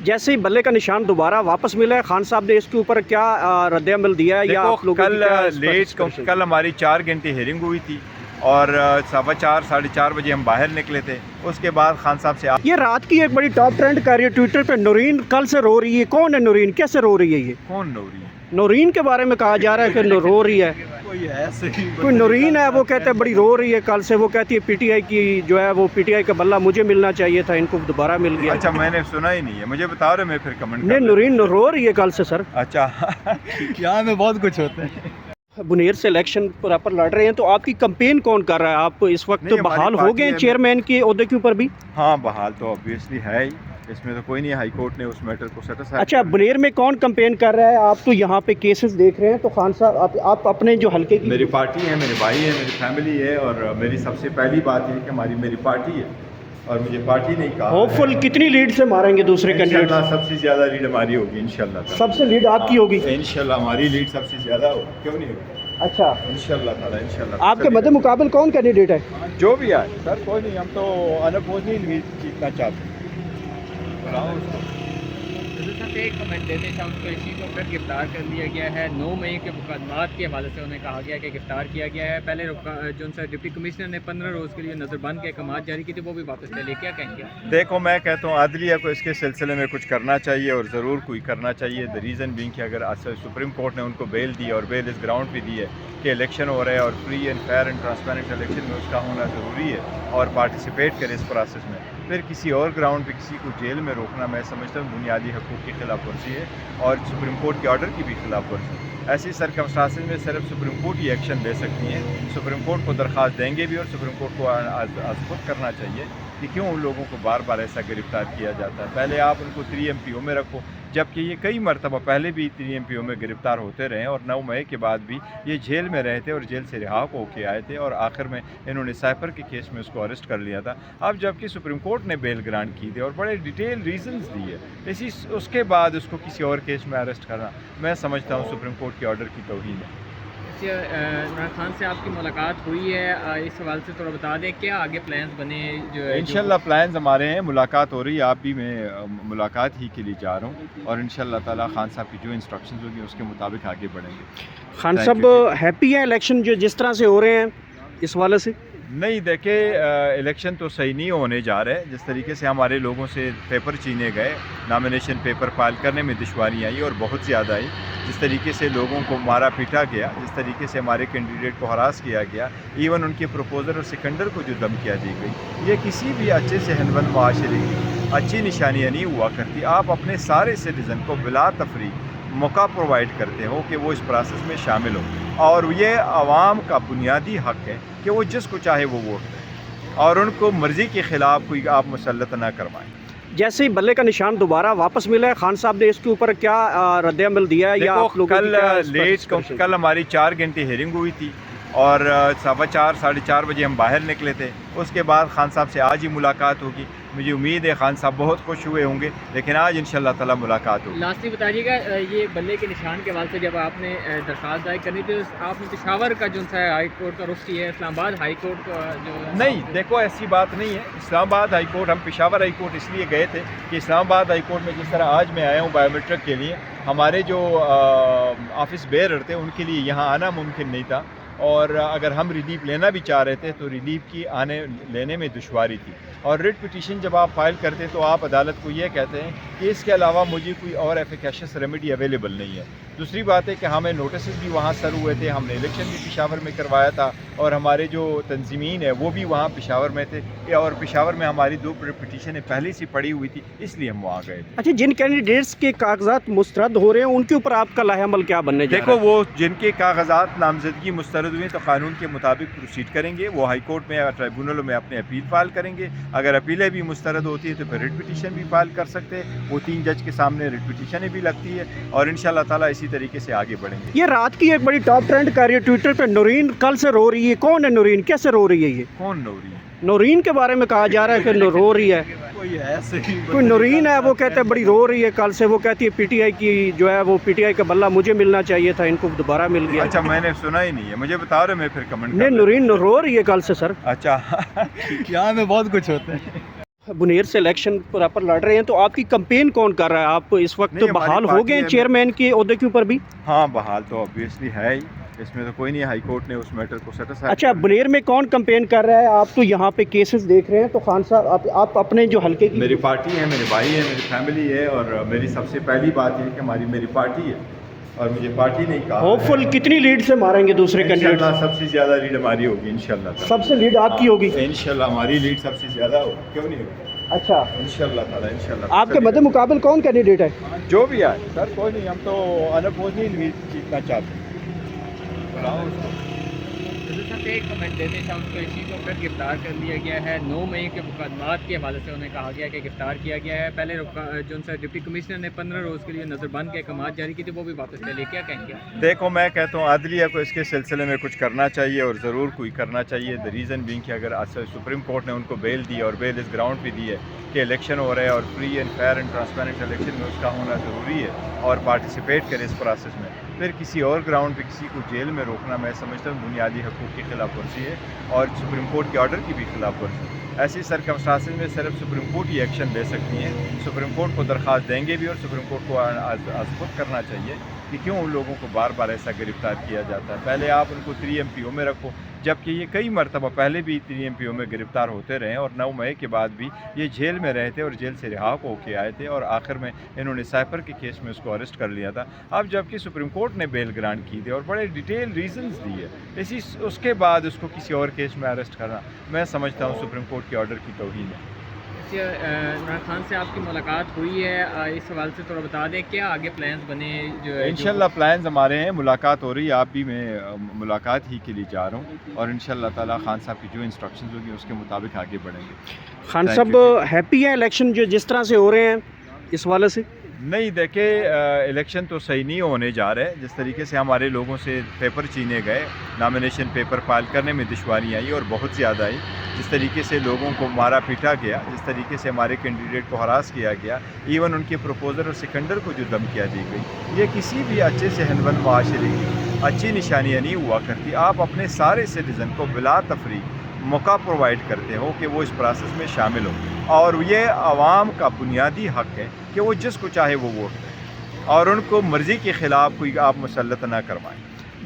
जैसे ही बल्ले का निशान दोबारा वापस मिला है, खान साहब ने इसके ऊपर क्या रद्द-ए-अमल दिया है या आप लोगों की क्या इस पर discussion? कल हमारी 4 घंटे हेयरिंग हुई थी और 4:15 साढ़े 4 बजे हम बाहर निकले थे। उसके बाद खान साहब से ये रात की एक बड़ी टॉप ट्रेंड कर रही है ट्विटर पे, नौरीन कल से रो रही है। कौन है नौरीन, कैसे रो रही है ये? कौन रो रही है? नौरीन के बारे में कहा जा रहा है कि रो रही है। कोई ऐसे ही कोई नौरीन है, वो कहते हैं बड़ी रो रही है कल से। वो कहती है पीटीआई की जो है वो पीटीआई का बल्ला मुझे मिलना चाहिए था, इनको दोबारा मिल गया। अच्छा, मैंने सुना ही नहीं है, मुझे बता रहे, मैं फिर कमेंट नहीं, नौरीन रो रही है कल से सर। अच्छा यहाँ में बहुत कुछ होता है। बुनेर से इलेक्शन पर लड़ रहे हैं, तो आपकी कैंपेन कौन कर रहा है? आप इस वक्त नहीं, तो हमारी बहाल हो पार्टी गए हैं है। चेयरमैन के ओहदे के ऊपर भी। हाँ, बहाल तो ऑब्वियसली है ही, इसमें तो कोई नहीं, हाई कोर्ट ने उस मैटर को सेटिस्फाई। अच्छा, बुनेर में कौन कैंपेन कर रहा है? आप तो यहाँ पे केसेस देख रहे हैं, तो खान साहब आप अपने जो हल्के की मेरी पार्टी है, मेरे भाई है, मेरी फैमिली है, और मेरी सबसे पहली बात है कि मेरी पार्टी है और मुझे पार्टी नहीं कहा। होपफुल कितनी लीड से मारेंगे दूसरे कैंडिडेट? इंशाल्लाह सबसे ज़्यादा लीड हमारी होगी इंशाल्लाह। सबसे लीड आपकी होगी? इंशाल्लाह हमारी लीड सबसे ज़्यादा होगी, क्यों नहीं होगी? अच्छा, इंशाल्लाह ताला, इंशाल्लाह। आपके मध्य मुकाबल कौन कैंडिडेट है? जो भी आए सर, कोई नहीं, हम तो अनअपोजिंग लीड जीतना चाहते हैं। एक कमेंट देते हैं, उनको इसी को फिर गिरफ्तार कर लिया गया है। 9 मई के मुकदमात के हवाले से उन्हें कहा गया कि गिरफ्तार किया गया है। पहले जो उनसे डिप्टी कमिश्नर ने 15 रोज़ के लिए नज़रबंद के अहकाम जारी की थी, वो भी वापस ले लिया। क्या कहेंगे? देखो, मैं कहता हूँ अदलिया को इसके सिलसिले में कुछ करना चाहिए और ज़रूर कोई करना चाहिए। द रीज़न बीइंग कि अगर सुप्रीम कोर्ट ने उनको बेल दी और बेल इस ग्राउंड पे दी है कि इलेक्शन हो रहा है और free and fair and transparent election में उसका होना ज़रूरी है और पार्टिसिपेट करे इस प्रोसेस में, फिर किसी और ग्राउंड पे किसी को जेल में रोकना, मैं समझता हूँ बुनियादी हकूक़ की खिलाफ वर्जी है और सुप्रीम कोर्ट के ऑर्डर की भी खिलाफ वर्जी है। ऐसी सरकमस्टांसेस में सिर्फ सुप्रीम कोर्ट ही एक्शन ले सकती है। सुप्रीम कोर्ट को दरख्वास्त देंगे भी और सुप्रीम कोर्ट को आज़मुद करना चाहिए कि क्यों उन लोगों को बार बार ऐसा गिरफ्तार किया जाता है। पहले आप उनको 3 MPO में रखो, जबकि ये कई मरतबा पहले भी 3 MPO में गिरफ्तार होते रहे और 9 मई के बाद भी ये जेल में रहे थे और जेल से रिहा होके आए थे और आखिर में इन्होंने साइफर के केस में उसको अरेस्ट कर लिया था। अब जबकि सुप्रीम कोर्ट ने बेल ग्रांट की थी और बड़े डिटेल रीजंस दिए, इसी उसके बाद उसको किसी और केस में अरेस्ट करना, मैं समझता हूँ सुप्रीम कोर्ट के ऑर्डर की तौहीन है। इमरान खान से आपकी मुलाकात हुई है, इस हवाले से थोड़ा बता दें, क्या आगे प्लान्स बने? जो है इंशाल्लाह प्लान्स हमारे हैं, मुलाकात हो रही है, आप भी, मैं मुलाकात ही के लिए जा रहा हूँ और इंशाल्लाह ताला खान साहब की जो इंस्ट्रक्शंस होगी उसके मुताबिक आगे बढ़ेंगे। खान साहब हैप्पी है इलेक्शन जो जिस तरह से हो रहे हैं इस वाले से? नहीं, देखे, इलेक्शन तो सही नहीं होने जा रहे। जिस तरीके से हमारे लोगों से पेपर छीने गए, नॉमिनेशन पेपर फाइल करने में दुश्वारी आई और बहुत ज़्यादा आई, जिस तरीके से लोगों को मारा पीटा गया, जिस तरीके से हमारे कैंडिडेट को हरास किया गया, इवन उनके प्रपोजर और सिकंदर को जो धमकियाँ दी गई, ये किसी भी अच्छे से हनबल माशरे की अच्छी निशानियाँ नहीं हुआ करती। आप अपने सारे सिटीज़न को बिला तफरीक मौका प्रोवाइड करते हो कि वो इस प्रोसेस में शामिल हो और ये आवाम का बुनियादी हक है कि वो जिसको चाहे वो वोट दें और उनको मर्ज़ी के ख़िलाफ़ कोई आप मुसल्लत ना करवाएं। जैसे ही बल्ले का निशान दोबारा वापस मिला है, खान साहब ने इसके ऊपर क्या रद्द-ए-अमल दिया है या आप लोगों की क्या इस पर discussion? कल हमारी 4 घंटे हेयरिंग हुई थी और 4:15 साढ़े 4 बजे हम बाहर निकले थे। उसके बाद खान साहब से आज ही मुलाकात होगी। मुझे उम्मीद है खान साहब बहुत खुश हुए होंगे, लेकिन आज इंशाल्लाह ताला मुलाकात होगी। लास्टली बताइएगा, ये बल्ले के निशान के हवाले से जब आपने दरख्वास्त दायर करनी थी, आपने पेशावर का जो सा हाई कोर्ट का रुख किया है, इस्लामाबाद हाई कोर्ट का जो नहीं, देखो ऐसी बात नहीं है। इस्लामाबाद हाई कोर्ट, हम पेशावर हाई कोर्ट इसलिए गए थे कि इस्लामाबाद हाई कोर्ट में जिस तरह आज मैं आया हूँ बायोमेट्रिक के लिए, हमारे जो ऑफिस बेयरर थे उनके लिए यहाँ आना मुमकिन नहीं था और अगर हम रिलीफ लेना भी चाह रहे थे तो रिलीफ की आने लेने में दुश्वारी थी। और रिट पिटीशन जब आप फाइल करते हैं तो आप अदालत को ये कहते हैं कि इसके अलावा मुझे कोई और एफिकेशियस रेमेडी अवेलेबल नहीं है। दूसरी बात है कि हमें नोटिस भी वहाँ सर हुए थे, हमने इलेक्शन भी पेशावर में करवाया था और हमारे जो तंजीमीन है वो भी वहाँ पेशावर में थे और पेशावर में हमारी 2 पिटीशनें पहले से पड़ी हुई थी, इसलिए हम वहाँ गए थे। अच्छा, जिन कैंडिडेट्स के कागजात मुस्तरद हो रहे हैं उनके ऊपर आपका लाहेअमल क्या बनने जा रहा है? देखो, वो जिनके कागजात नामजदगी मुस्तरद हुए तो कानून के मुताबिक प्रोसीड करेंगे, वो हाई कोर्ट में या ट्राइब्यूनलों में अपने अपील फाइल करेंगे। अगर अपीलें भी मुस्तरद होती हैं तो फिर रिट पिटीशन भी फाइल कर सकते हैं। वो 3 जज के सामने रिट पिटीशनें भी लगती है और इंशाल्लाह ताला इसी तरीके से आगे बढ़ेंगे। ये रात की एक बड़ी टॉप ट्रेंड कर रही है ट्विटर पे, नौरीन कल से रो रही है। कौन है नौरीन, कैसे रो रही है ये? कौन रो रही है? नौरीन के बारे में कहा जा रहा है कि रो रही है। कोई ऐसे ही कोई नौरीन है, वो कहते हैं बड़ी रो रही है कल से। वो कहती है पीटीआई की जो है वो पीटीआई का बल्ला मुझे मिलना चाहिए था, इनको दोबारा मिल गया। अच्छा, मैंने सुना ही नहीं है, मुझे बता रहे, मैं फिर कमेंट नहीं, नौरीन रो रही है कल से सर। अच्छा यहाँ में बहुत कुछ होता है। बुनेर से इलेक्शन पर लड़ रहे हैं, तो आपकी कैंपेन कौन कर रहा है? आप इस वक्त नहीं, हमारी बहाल हो पार्टी गए है। चेयरमैन के ओहदे के ऊपर भी? हाँ, बहाल तो ऑब्वियसली है ही, इसमें तो कोई नहीं, हाई कोर्ट ने उस मैटर को सेटिस्फाई। अच्छा, बुनेर में कौन कैंपेन कर रहा है? आप तो यहाँ पे केसेस देख रहे हैं, तो खान साहब आप अपने जो हल्के की मेरी पार्टी है, मेरे भाई है, मेरी फैमिली है, और मेरी सबसे पहली बात ये कि मेरी पार्टी है और मुझे पार्टी ने कहा होपफुल कितनी लीड से मारेंगे दूसरे कैंडिडेट? इंशाल्लाह सबसे ज़्यादा लीड हमारी होगी इंशाल्लाह। सबसे लीड आपकी होगी? इंशाल्लाह हमारी लीड सबसे ज़्यादा होगी, क्यों नहीं होगी? अच्छा, इंशाल्लाह ताला, इंशाल्लाह। आपके मद्दे मुकाबल कौन कैंडिडेट है? जो भी आए सर, कोई नहीं, हम तो अनअपोज नहीं लीड जीतना चाहते। साहब एक कमेंट देते शम्स कुरैशी को फिर गिरफ्तार कर लिया गया है। 9 मई के मुकदमात के हवाले से उन्हें कहा गया कि गिरफ्तार किया गया है। पहले जो उनसे डिप्टी कमिश्नर ने 15 रोज़ के लिए नज़रबंद के अहकाम जारी की थी, वो भी वापस ले लिया। क्या कहेंगे? देखो, मैं कहता हूँ अदलिया को इसके सिलसिले में कुछ करना चाहिए और ज़रूर कोई करना चाहिए। द रीज़न बीइंग कि अगर सुप्रीम कोर्ट ने उनको बेल दी और बेल इस ग्राउंड पे दी है कि इलेक्शन हो रहा है और free and fair and transparent election में उसका होना ज़रूरी है और पार्टिसिपेट करे इस प्रोसेस में, फिर किसी और ग्राउंड पे किसी को जेल में रोकना, मैं समझता हूँ बुनियादी हकूक़ की खिलाफ वर्जी है और सुप्रीम कोर्ट के ऑर्डर की भी खिलाफ वर्जी है। ऐसी सरकमस्टांसेस में सिर्फ सुप्रीम कोर्ट ही एक्शन ले सकती है। सुप्रीम कोर्ट को दरख्वास्त देंगे भी और सुप्रीम कोर्ट को आज़मुद करना चाहिए कि क्यों उन लोगों को बार बार ऐसा गिरफ्तार किया जाता है। पहले आप उनको 3 MPO में रखो, जबकि ये कई मरतबा पहले भी 3 MPO में गिरफ्तार होते रहे और 9 मई के बाद भी ये जेल में रहे थे और जेल से रिहा होके आए थे और आखिर में इन्होंने साइपर के केस में उसको अरेस्ट कर लिया था। अब जबकि सुप्रीम कोर्ट ने बेल ग्रांट की थी और बड़े डिटेल रीजंस दिए, उसके बाद उसको किसी और केस में अरेस्ट करना, मैं समझता हूँ सुप्रीम कोर्ट के ऑर्डर की तौहीन है। इमरान खान से आपकी मुलाकात हुई है, इस हवाले से थोड़ा बता दें क्या आगे प्लान्स बने? जो है इंशाल्लाह प्लान्स हमारे हैं, मुलाकात हो रही है, आप भी, मैं मुलाकात ही के लिए जा रहा हूँ और इंशाल्लाह ताला खान साहब की जो इंस्ट्रक्शंस होगी उसके मुताबिक आगे बढ़ेंगे। खान साहब हैप्पी है इलेक्शन जो जिस तरह से हो रहे हैं इस वाले से? नहीं, देखे, इलेक्शन तो सही नहीं होने जा रहे। जिस तरीके से हमारे लोगों से पेपर छीने गए, नॉमिनेशन पेपर फाइल करने में दुश्वारी आई और बहुत ज़्यादा आई, जिस तरीके से लोगों को मारा पीटा गया, जिस तरीके से हमारे कैंडिडेट को हरास किया गया, इवन उनके प्रोपोज़र और सिकंदर को जो धमकियाँ दी गई, ये किसी भी अच्छे से हनबल माशरे की अच्छी निशानियाँ नहीं हुआ करती। आप अपने सारे सिटीज़न को बिला तफरीक मौका प्रोवाइड करते हो कि वो इस प्रोसेस में शामिल हो और ये आवाम का बुनियादी हक है कि वो जिसको चाहे वो वोट दें और उनको मर्ज़ी के ख़िलाफ़ कोई आप मुसल्लत ना करवाएं।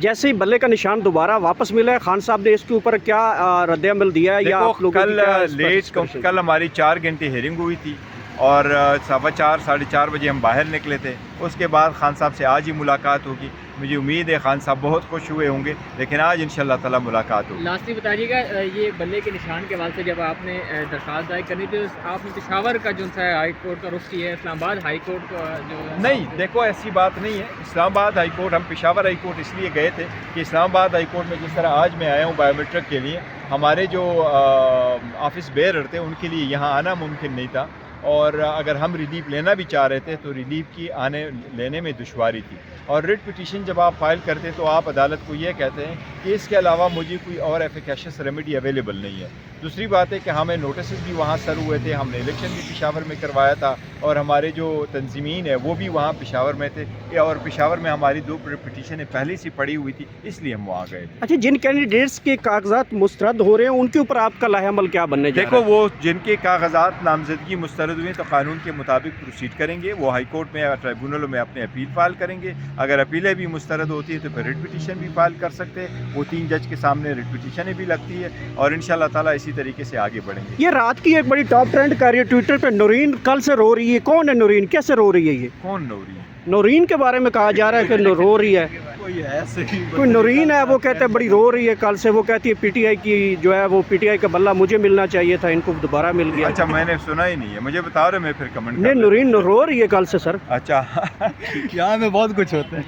जैसे ही बल्ले का निशान दोबारा वापस मिला है, खान साहब ने इसके ऊपर क्या रद्द-ए-अमल दिया है या आप लोगों की क्या इस पर कल हमारी 4 घंटे हेयरिंग हुई थी और 4:15 साढ़े 4 बजे हम बाहर निकले थे। उसके बाद खान साहब से आज ही मुलाकात होगी। मुझे उम्मीद है खान साहब बहुत खुश हुए होंगे, लेकिन आज इंशाल्लाह ताला मुलाकात होगी। लास्टली बताइएगा, ये बल्ले के निशान के हवाले से जब आपने दरख्वास्त दायर करनी थी, आपने पेशावर का जो सा हाई कोर्ट का रुख किया है, इस्लामाबाद हाई कोर्ट का जो नहीं, देखो ऐसी बात नहीं है। इस्लामाबाद हाई कोर्ट, हम पेशावर हाई कोर्ट इसलिए गए थे कि इस्लामाबाद हाई कोर्ट में जिस तरह आज मैं आया हूँ बायोमेट्रिक के लिए, हमारे जो ऑफिस बेयरर थे उनके लिए यहाँ आना मुमकिन नहीं था और अगर हम रिलीफ लेना भी चाह रहे थे तो रिलीफ की लेने में दुश्वारी थी। और रिट पिटीशन जब आप फाइल करते हैं तो आप अदालत को ये कहते हैं कि इसके अलावा मुझे कोई और एफिकेशियस रेमेडी अवेलेबल नहीं है। दूसरी बात है कि हमें नोटिस भी वहाँ सर हुए थे, हमने इलेक्शन भी पेशावर में करवाया था और हमारे जो तंजीमीन है वो भी वहाँ पेशावर में थे और पेशावर में हमारी 2 पिटीशनें पहले से पड़ी हुई थी, इसलिए हम वहाँ गए थे। अच्छा, जिन कैंडिडेट्स के कागजात मुस्तरद हो रहे हैं उनके ऊपर आपका लाहेअमल क्या बनने जा रहा है? देखो, वो जिनके कागजात नामजदगी मुस्तरद हुए तो कानून के मुताबिक प्रोसीड करेंगे, वो हाई कोर्ट में या ट्राइब्यूनलों में अपने अपील फाइल करेंगे। अगर अपीलें भी मुस्तरद होती है तो फिर रिट पिटीशन भी फाइल कर सकते हैं। वो 3 जज के सामने रिट पिटीशनें भी लगती है और इंशाल्लाह ताला इसी तरीके से आगे बढ़ेंगे। ये रात की एक बड़ी टॉप ट्रेंड कर रही है ट्विटर पे, नौरीन कल से रो रही है। कौन है नौरीन, कैसे रो रही है? ये कौन रो रही है? नौरीन के बारे में कहा जा रहा है कि रो रही है। कोई नौरीन है, वो कहते हैं बड़ी रो रही है कल से। वो कहती है पीटीआई की जो है वो पीटीआई का बल्ला मुझे मिलना चाहिए था, इनको दोबारा मिल गया। अच्छा, मैंने सुना ही नहीं है, मुझे बता रहे, मैं फिर कमेंट नहीं, नौरीन रो रही है कल से सर। अच्छा यहाँ में बहुत कुछ होता है।